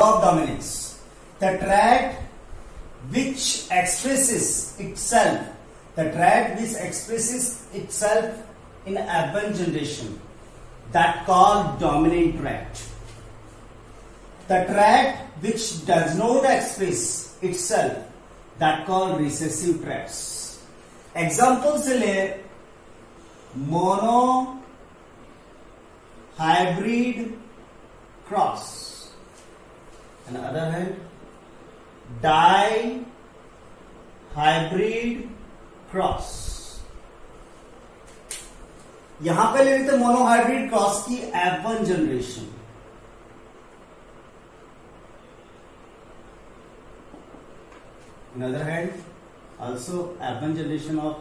of dominance. The tract which expresses itself in F1 generation, that called dominant tract. The tract which does not express itself, that called recessive tracts. Example से ले mono hybrid cross, on the other hand di hybrid cross. यहां पे ले लेते monohybrid cross की F1 generation. On the other hand, also F1 generation of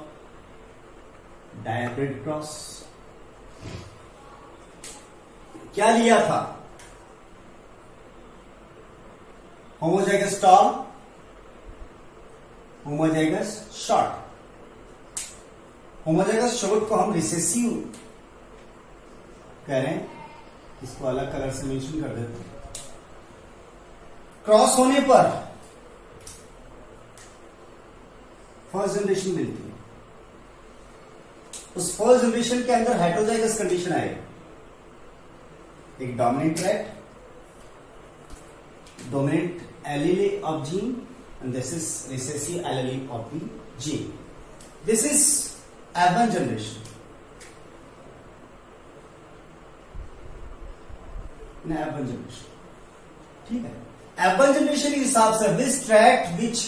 dihybrid cross. क्या लिया था? Homozygous tall, homozygous short. Homozygous short को हम रिसेसिव कह रहे हैं, इसको अलग कलर से मेंशन कर देते हैं. क्रॉस होने पर फर्स्ट जनरेशन मिलती है. उस फर्स्ट जनरेशन के अंदर हेटेरोजाइगस कंडीशन आएगी. एक dominant tract, dominant allele of gene, and this is recessive allele of the gene. This is F1 generation. in F1 generation. ठीक है. F1 generation के हिसाब से this tract which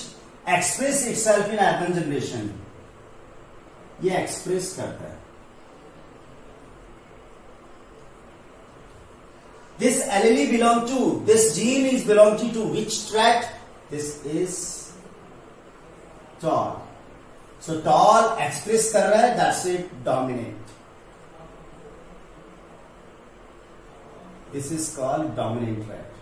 express itself in F1 generation, ये express करता है. This allele belong to, this gene is belonging to which tract? This is tall. So tall express कर रहा है, that's it, dominant. This is called dominant tract.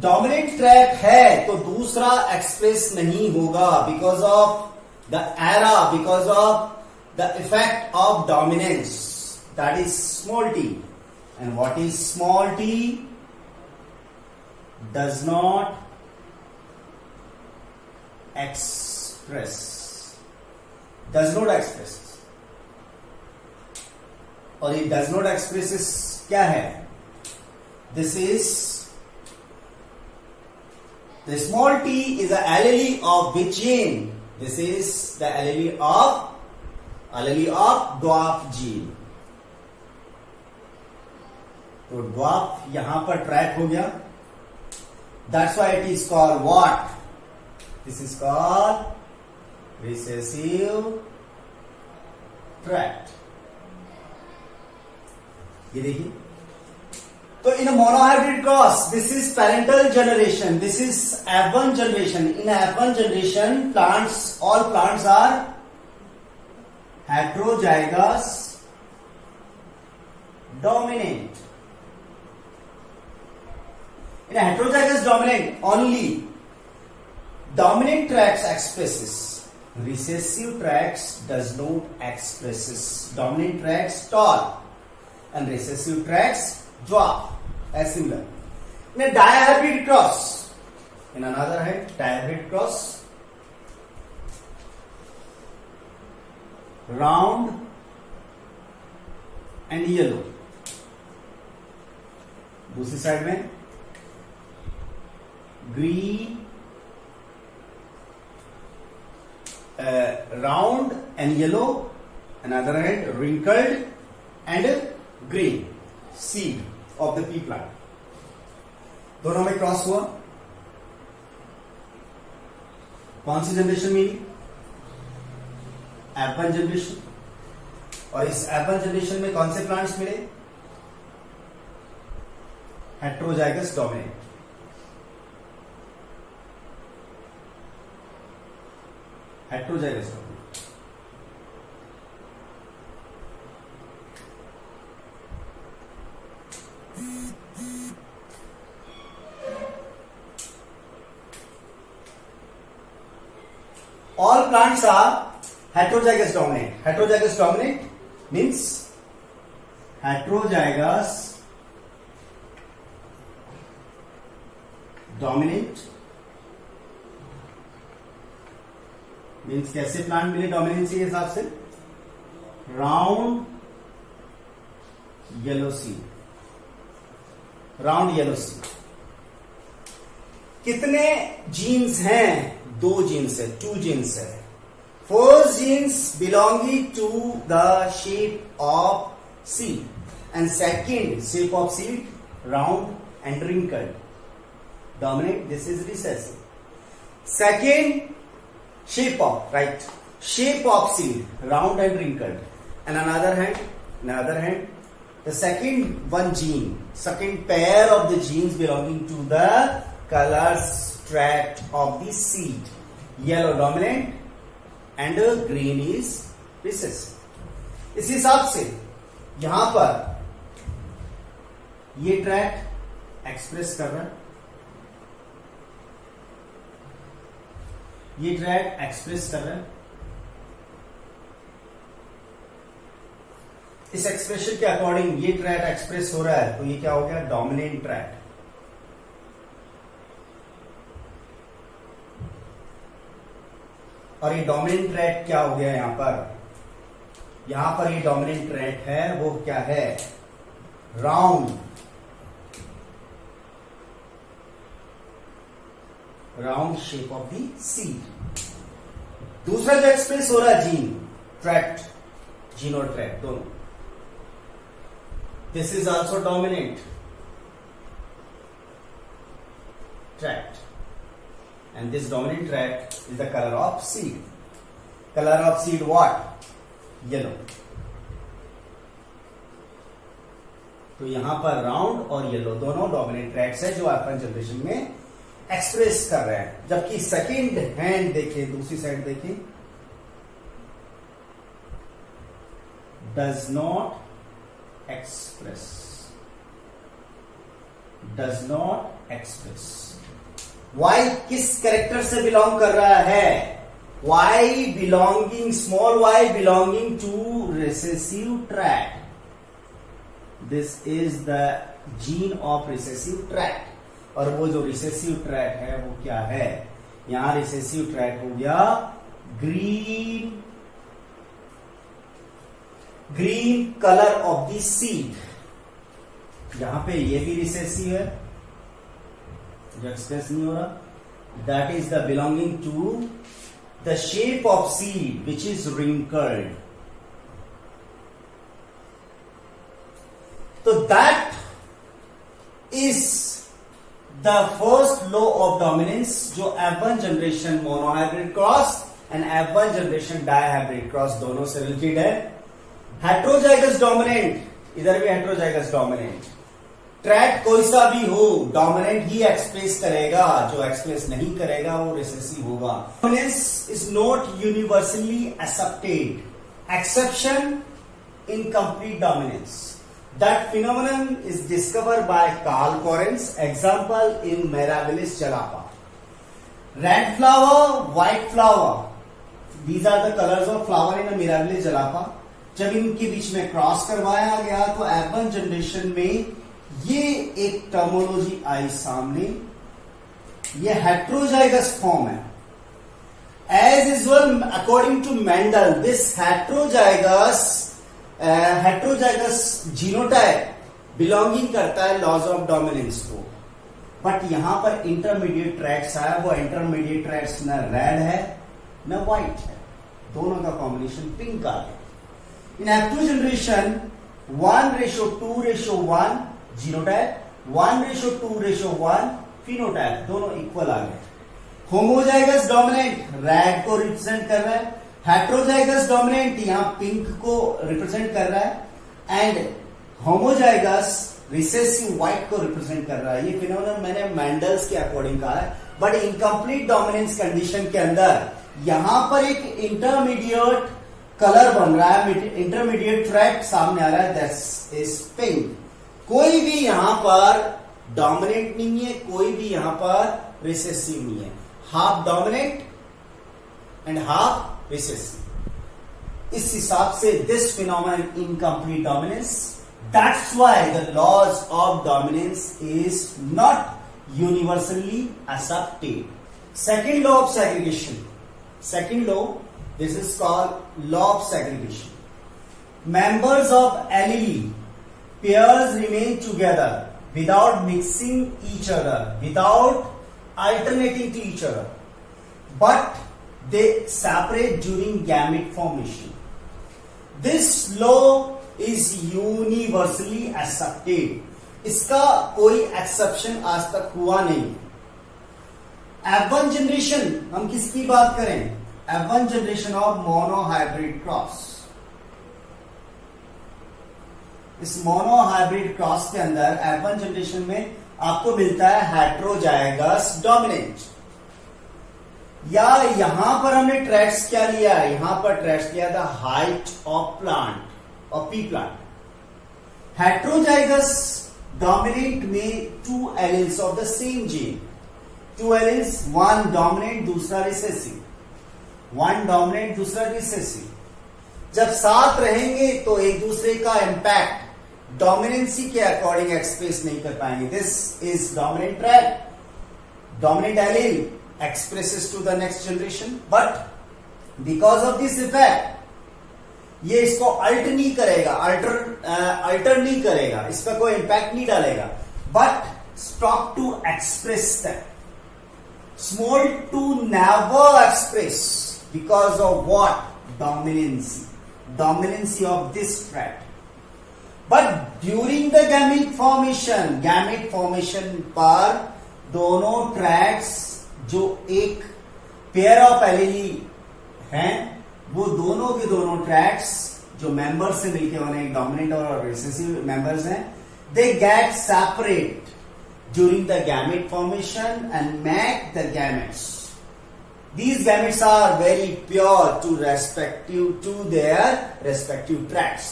Dominant tract है तो दूसरा express नहीं होगा because of the era, because of the effect of dominance, that is small t. And what is small t? Does not express. Does not express. और ये does not expresses क्या है? This is, the small t is the allele of which gene? This is the allele of dwarf gene. तो dwarf यहां पर trait हो गया. That's why it is called what? This is called recessive trait. ये देखिए, तो in monohybrid cross this is parental generation, this is F1 generation. In F1 generation plants, all plants are heterozygous dominant. In a heterozygous dominant, only dominant tracts expresses, recessive tracts does not expresses. Dominant tracts tall and recessive tracts dwarf, as similar. In a dihybrid cross, in another hand, dihybrid cross, round and yellow. दूसरी side में green, round and yellow, another hand wrinkled and green seed of the pea plant. दोनों में cross हुआ. कौन सी generation मिली? F1 generation. और इस F1 generation में कौन से प्लांट्स मिले? Heterozygous dominant. Heterozygous dominant. All plants are heterozygous dominant. Heterozygous dominant means heterozygous dominant means कैसे प्लांट मिले डोमिनेंसी के हिसाब से, round yellow seed, round yellow seed. कितने जीन्स हैं? 2 जीन्स है, 2 जीन्स है। First genes belonging to the shape of seed and second shape of seed round and wrinkled. Dominant, this is recessive. Second shape of, right, shape of seed round and wrinkled. And another hand, the second one gene, second pair of the genes belonging to the color tract of the seed. Yellow dominant and green is recessive. इस हिसाब से यहां पर ये tract express कर रहा है, ये ट्रैक्ट एक्सप्रेस कर रहा है। इस एक्सप्रेशन के अकॉर्डिंग ये ट्रैक्ट एक्सप्रेस हो रहा है, तो ये क्या हो गया? Dominant tract. और ये डोमिनेंट ट्रैक्ट क्या हो गया? यहां पर ये डोमिनेंट ट्रैक्ट है, वो क्या है? Round shape of the seed. दूसरा जो एक्सप्रेस हो रहा है जीन ट्रैक्ट, जीन और ट्रैक्ट दोनों, this is also dominant tract and this dominant tract is the colour of seed. Colour of seed what? Yellow. तो यहां पर राउंड और येलो दोनों डोमिनेंट ट्रैक्ट्स है जो F1 जनरेशन में एक्सप्रेस कर रहे हैं। जबकि सेकेंड हैंड देखिए, दूसरी साइड देखिए, does not express, does not express. Y किस कैरेक्टर से बिलोंग कर रहा है? Y belonging, small Y belonging to recessive tract. This is the gene of recessive tract. और वो जो रिसेसिव ट्रैक है वो क्या है? यहां रिसेसिव ट्रैक हो गया green, green colour of the seed. यहां पे ये भी रिसेसिव है जो एक्सप्रेस नहीं हो रहा, that is the belonging to the shape of seed which is wrinkled. तो that is the first law of dominance जो F1 generation monohybrid cross and F1 generation dihybrid cross दोनों से रिलेटेड है। हेट्रोजाइगस डोमिनेंट, इधर भी heterozygous dominant tract कोई सा भी हो, डोमिनेंट ही एक्सप्रेस करेगा, जो एक्सप्रेस नहीं करेगा वो रिसेसिव होगा। Dominance is not universally accepted, exception in complete dominance. That phenomenon is discovered by Carl Correns, example in Mirabilis jalapa. Red flower, white flower, these are the colors of flower in a Mirabilis jalapa. जब इनके बीच में cross करवाया गया तो F1 generation में ये एक terminology आई सामने, ये हेट्रोजाइगस फॉर्म है। As usual, according to Mendel, this heterozygous genotype belonging करता है लॉज ऑफ डोमिनेंस को। बट यहां पर इंटरमीडिएट ट्रैक्ट्स आया, वो इंटरमीडिएट ट्रैक्ट्स न रेड है न व्हाइट है, दोनों का कॉम्बिनेशन पिंक आ गया। इन F2 जनरेशन 1:2:1 जीनोटाइप, 1:2:1 फिनोटाइप, दोनों इक्वल आ गए। होमोजाइगस डोमिनेंट रेड को रिप्रेजेंट कर रहा है, हेट्रोजाइगस डोमिनेंट यहां पिंक को रिप्रेजेंट कर रहा है, एंड होमोजाइगस रिसेसिव व्हाइट को रिप्रेजेंट कर रहा है। ये फिनोमेनन मैंने मैंडल्स के अकॉर्डिंग कहा है, बट इनकम्प्लीट डोमिनेंस कंडीशन के अंदर यहां पर एक इंटरमीडिएट कलर बन रहा है, इंटरमीडिएट ट्रैक्ट सामने आ रहा है, दैट्स इज पिंक। कोई भी यहां पर डोमिनेंट नहीं है, कोई भी यहां पर रिसेसिव नहीं है, half dominant and half recessive. इस हिसाब से this phenomenon incomplete dominance, that's why the laws of dominance is not universally accepted. Second law of segregation. Second law, this is called law of segregation. Members of allele pairs remain together without mixing each other, without alternating to each other, but they separate during gamete formation. This law is universally accepted. इसका कोई exception आज तक हुआ नहीं. F1 generation, हम किसकी बात करें? F1 generation of monohybrid cross. इस मोनोहाइब्रिड क्रॉस के अंदर F1 जनरेशन में आपको मिलता है हेट्रोजाइगस डोमिनेंट. या यहां पर हमने ट्रैक्स क्या लिया है? यहां पर ट्रैक्स लिया था हाइट ऑफ प्लांट और पी प्लांट. हेट्रोजाइगस डोमिनेंट में two alleles of the same gene. Two alleles, one dominant दूसरा रिसेसिव, वन डोमिनेंट दूसरा रिसेसिव. जब साथ रहेंगे तो एक दूसरे का इंपैक्ट डोमिनेंसी के अकॉर्डिंग एक्सप्रेस नहीं कर पाएंगे. This is dominant track. Dominant allele expresses to the next generation, but because of this effect ये इसको अल्टर नहीं करेगा, अल्टर नहीं करेगा, इस पर कोई इंपैक्ट नहीं डालेगा, but stop to express them. Small to never express because of what? Dominancy of this tract. But during the gamete formation पर दोनों ट्रैक्स जो एक पेयर ऑफ एलिली हैं, वो दोनों के दोनों ट्रैक्स जो मेंबर्स से मिलके बने, डोमिनेंट और रिसेसिव मेंबर्स हैं, they get separate during the gamete formation and make the gametes. These gametes are very pure to their respective tracts.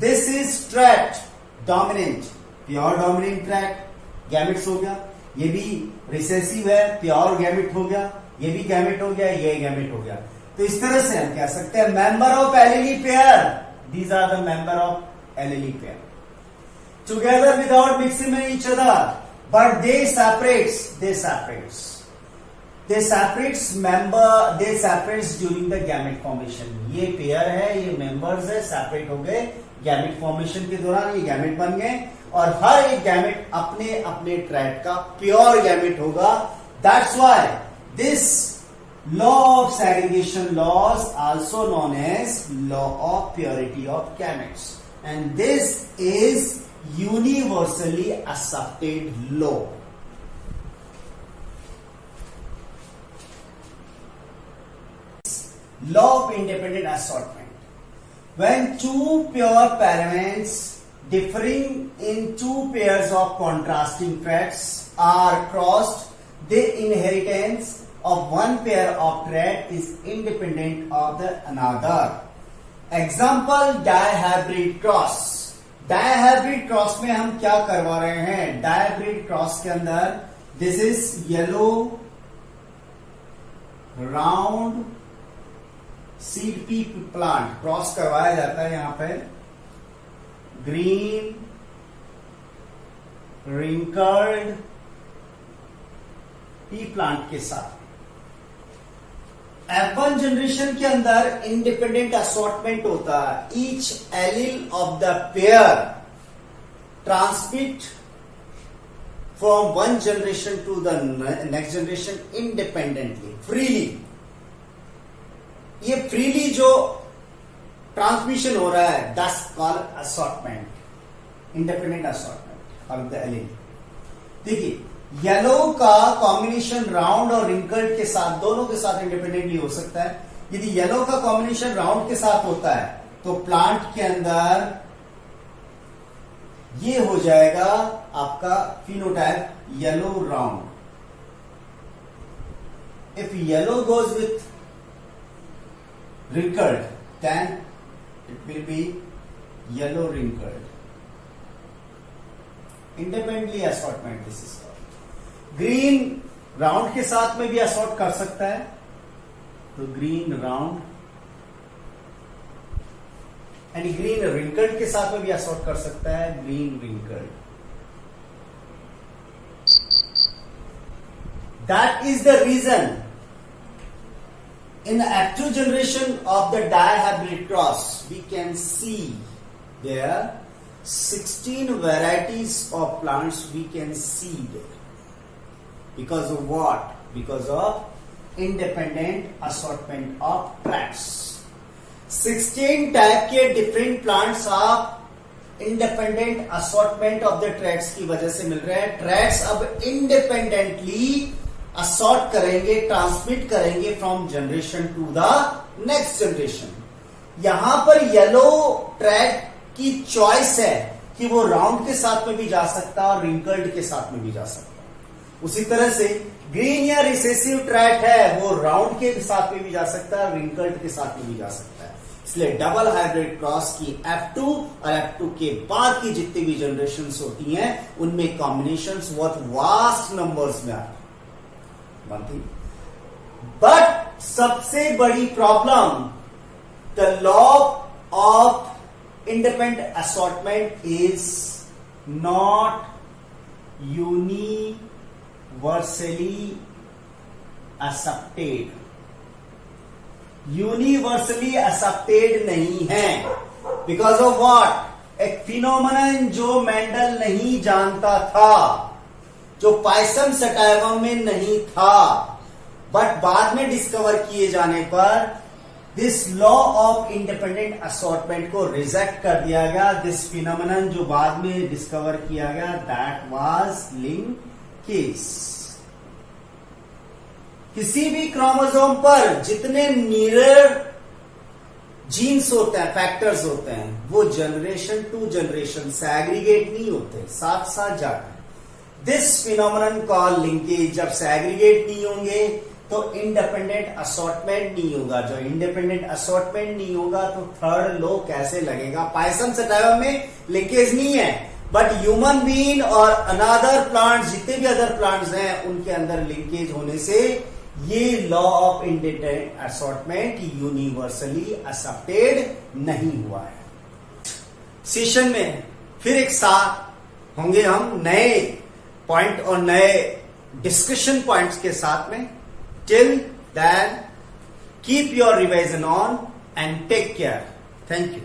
This is tract dominant, pure dominant tract. Gametes हो गया. ये भी recessive है, pure gamete हो गया. ये भी gamete हो गया, ये गैमेट हो गया. तो इस तरह से हम कह सकते हैं member of allelic pair. These are the member of allelic pair together without mixing each other, but they separates during the gamete formation. ये पेयर है, ये मेंबर्स है, सेपरेट हो गए गैमेट फॉर्मेशन के दौरान. ये गैमेट बन गए और हर एक गैमेट अपने अपने ट्रैक्ट का प्योर गैमेट होगा. That's why this law of segregation laws also known as law of purity of gametes, and this is universally accepted law. Law of independent assortment. When two pure parents differing in two pairs of contrasting tracts are crossed, the inheritance of one pair of tract is independent of the another. Example, dihybrid cross. Dihybrid cross में हम क्या करवा रहे हैं? Dihybrid cross के अंदर this is yellow round seed P plant cross करवाया जाता है. यहां पर ग्रीन रिंकल्ड पी प्लांट के साथ. F1 जनरेशन के अंदर इंडिपेंडेंट असॉर्टमेंट होता है. Each allele of the pair transmit from one generation to the next generation independently, freely. ये फ्रीली जो ट्रांसमिशन हो रहा है, that's called assortment, independent assortment of the allele. देखिए येलो का कॉम्बिनेशन राउंड और रिंकल्ड के साथ, दोनों के साथ इंडिपेंडेंटली हो सकता है. यदि येलो का कॉम्बिनेशन राउंड के साथ होता है तो प्लांट के अंदर ये हो जाएगा आपका phenotype yellow round. If yellow goes with wrinkled, then it will be yellow wrinkled. Independently assortment this is called. Green round के साथ में भी असॉर्ट कर सकता है, तो green round, and green wrinkled के साथ में भी असॉर्ट कर सकता है, green wrinkled. That is the reason in the active generation of the dihybrid cross, we can see there 16 varieties of plants we can see there. Because of what? Because of independent assortment of tracts. 16 type के different plants आप independent assortment of the tracts की वजह से मिल रहे हैं. Tracts अब independently assort करेंगे, ट्रांसमिट करेंगे from generation to the next generation. यहां पर येलो ट्रैक की चॉइस है कि वो राउंड के साथ में भी जा सकता है और रिंकल्ड के साथ में भी जा सकता है. उसी तरह से ग्रीन या रिसेसिव ट्रैक है, वो राउंड के साथ में भी जा सकता है, रिंकल्ड के साथ में भी जा सकता है. इसलिए डबल हाइब्रिड क्रॉस की F2 और F2 के बाद की जितनी भी जनरेशंस होती हैं उनमें कॉम्बिनेशंस बहुत वास्ट नंबर्स में आते हैं. बट सबसे बड़ी problem, the law of independent assortment is not universally accepted. Universally accepted नहीं है. Because of what? एक फिनोमेनन जो मेंडल नहीं जानता था, जो पाइसन सटाइवम में नहीं था, बट बाद में डिस्कवर किए जाने पर this law of independent assortment को रिजेक्ट कर दिया गया. दिस फिनोमेनन जो बाद में डिस्कवर किया गया, दैट वाज लिंकेज. किसी भी क्रोमोसोम पर जितने मिरर जीन्स होते हैं, फैक्टर्स होते हैं, वो जनरेशन टू जनरेशन सैग्रीगेट नहीं होते, साथ साथ जाते हैं. This phenomenon call linkage. जब सैग्रीगेट नहीं होंगे तो इंडिपेंडेंट असॉर्टमेंट नहीं होगा. जो इंडिपेंडेंट असॉर्टमेंट नहीं होगा तो थर्ड लॉ कैसे लगेगा? पाइसन सटाइवा में लिंकेज नहीं है, बट ह्यूमन बीइंग और अनदर प्लांट्स, जितने भी अदर प्लांट्स हैं, उनके अंदर लिंकेज होने से ये law of independent assortment universally accepted नहीं हुआ है. सेशन में फिर एक साथ होंगे हम नए पॉइंट और नए डिस्कशन पॉइंट्स के साथ में. Till then keep your revision on and take care. Thank you.